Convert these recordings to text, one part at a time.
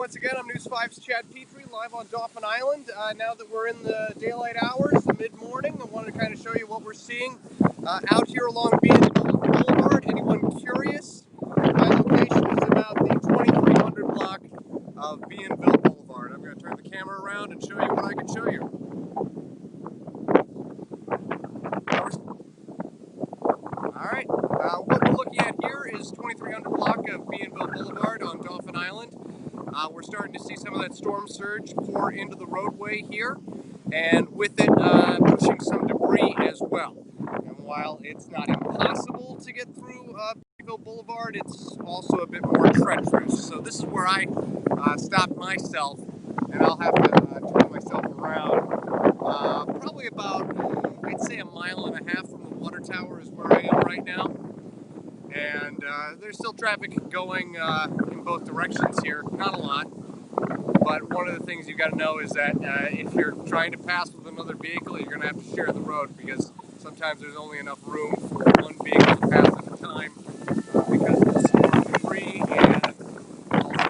Once again, I'm News 5's Chad Petrie, live on Dauphin Island. Now that we're in the daylight hours, the mid-morning, I wanted to kind of show you what we're seeing out here along Bienville Boulevard. Anyone curious? My location is about the 2300 block of Bienville Boulevard. I'm going to turn the camera around and show you what I can show you. Alright, what we're looking at here is 2300 block of Bienville Boulevard on Dauphin Island. We're starting to see some of that storm surge pour into the roadway here, and with it pushing some debris as well. And while it's not impossible to get through Bienville Boulevard, it's also a bit more treacherous. So this is where I stopped myself, and I'll have to turn myself around. Probably about, I'd say, 1.5 miles from the water tower is where I am right now. And there's still traffic going in both directions here, not a lot, but one of the things you've got to know is that if you're trying to pass with another vehicle, you're going to have to share the road, because sometimes there's only enough room for one vehicle to pass at a time because of the storm debris and also.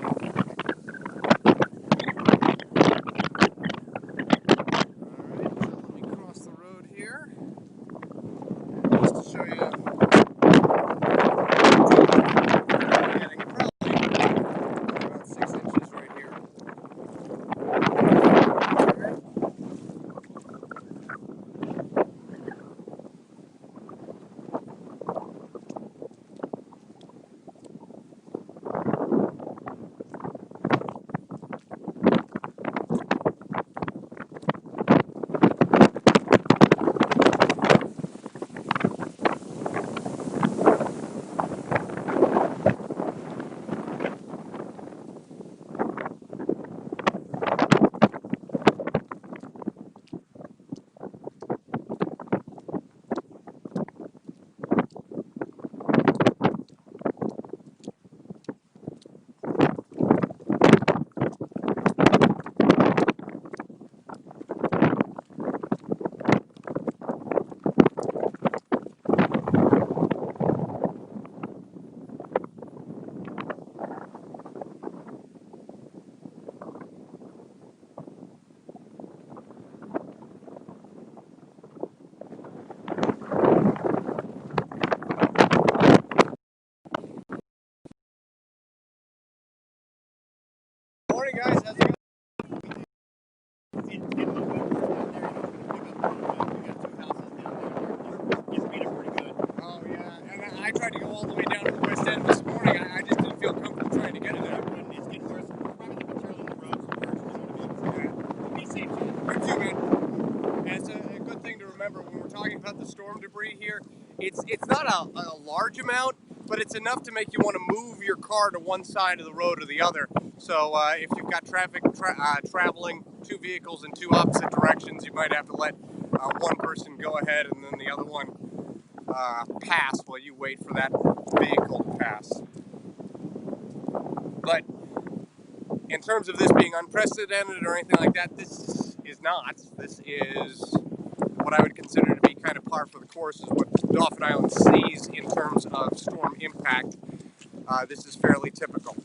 Alright, so let me cross the road here, just to show you. Morning, guys. How's it going? Oh, yeah. And I tried to go all the way down to the west end this morning. I just didn't feel comfortable trying to get it there. It's getting worse. Probably the material in the roads. Be safe. You too, man. And it's a good thing to remember when we're talking about the storm debris here. It's not a large amount, but it's enough to make you want to move your car to one side of the road or the other. So if you've got traffic traveling, two vehicles in two opposite directions, you might have to let one person go ahead and then the other one pass while you wait for that vehicle to pass. But in terms of this being unprecedented or anything like that, this is not. This is what I would consider to be kind of par for the course, is what Dauphin Island sees in terms of storm impact. This is fairly typical.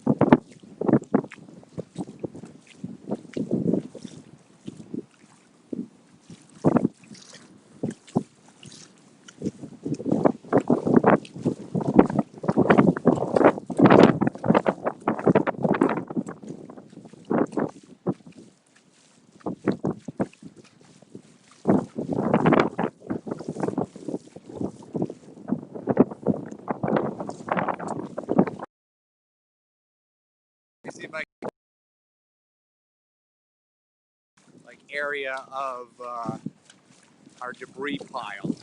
See if I can area of our debris pile.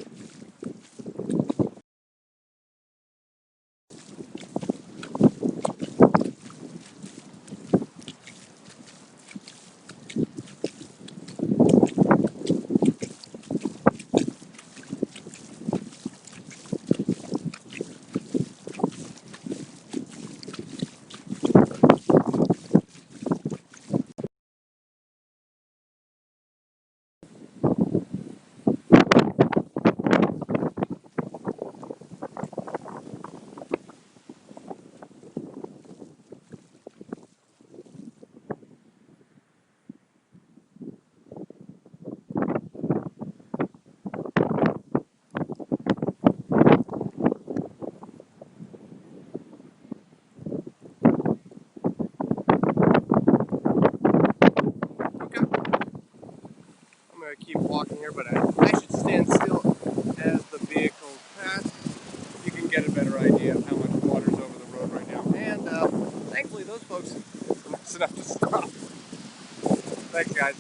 better idea of how much water's over the road right now. And thankfully, those folks are nice enough to stop. Thanks, guys.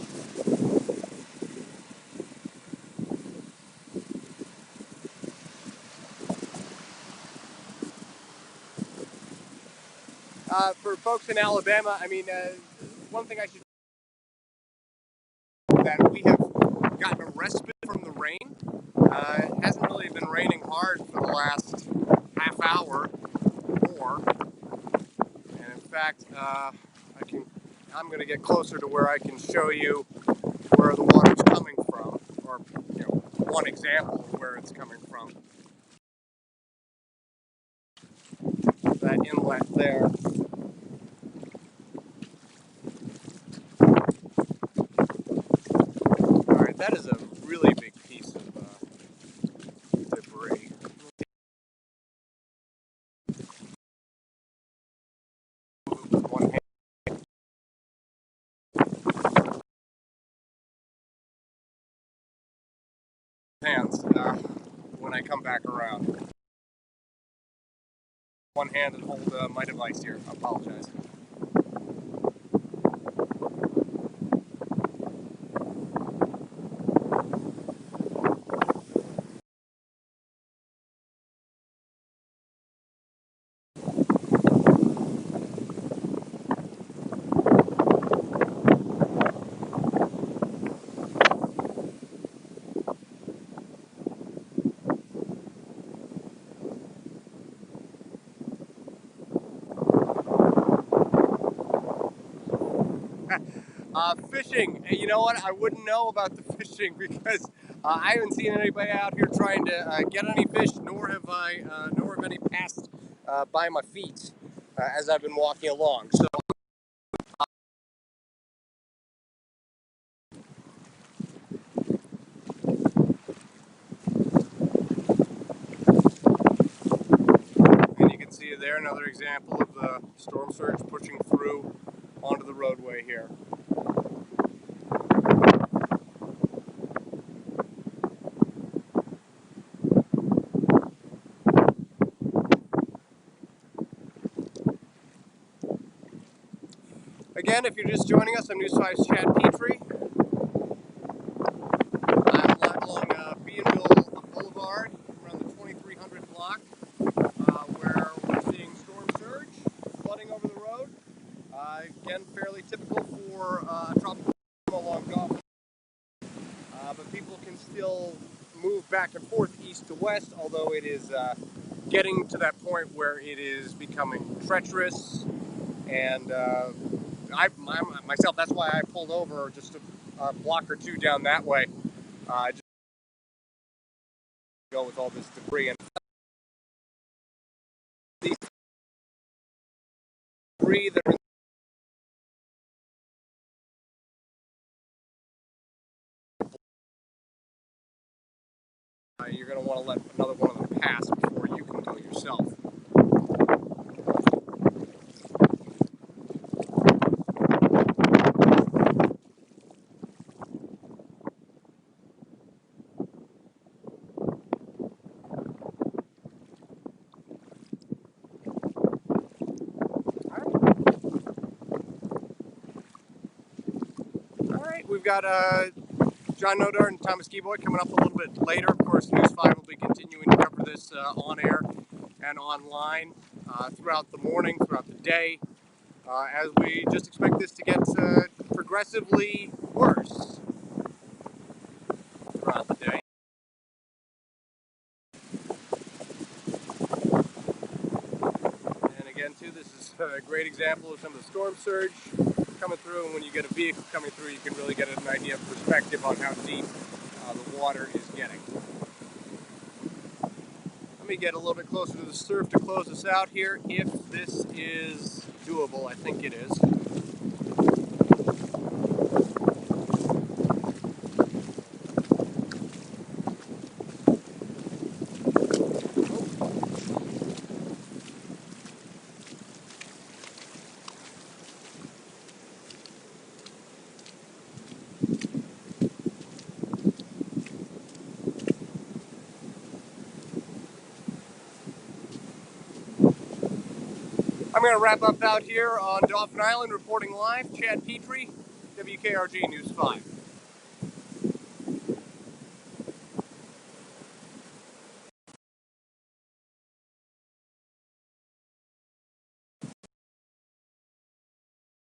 For folks in Alabama, I mean, one thing I should that we have gotten a respite from the rain. It hasn't really been raining hard for the last half hour or more. And in fact, I'm going to get closer to where I can show you where the water's coming from, or one example of where it's coming from. That inlet there. All right, that is a really big piece of debris. One hands when I come back around. One hand and hold my device here. I apologize. Fishing. You know what? I wouldn't know about the fishing because I haven't seen anybody out here trying to get any fish, nor have any passed by my feet as I've been walking along. So. And you can see there another example of the storm surge pushing through onto the roadway here. Again, if you're just joining us, I'm News 5's Chad Petrie. I'm live along Bienville Boulevard around the 2300 block where we're seeing storm surge flooding over the road. Again, fairly typical for a tropical storm along Dauphin. But people can still move back and forth east to west, although it is getting to that point where it is becoming treacherous. And myself, that's why I pulled over just a block or two down that way. Just to go with all this debris. And these debris that are you're going to want to let another one of them pass before you can go yourself. All right, we've got John Nodar and Thomas Keyboy coming up a little bit later. Of course, News 5 will be continuing to cover this on air and online throughout the morning, throughout the day, as we just expect this to get progressively worse throughout the day. And again, too, this is a great example of some of the storm surge coming through, and when you get a vehicle coming through, you can really get an idea of perspective on how deep the water is getting. Let me get a little bit closer to the surf to close this out here, if this is doable. I think it is. going to wrap up out here on Dauphin Island, reporting live. Chad Petrie, WKRG News 5.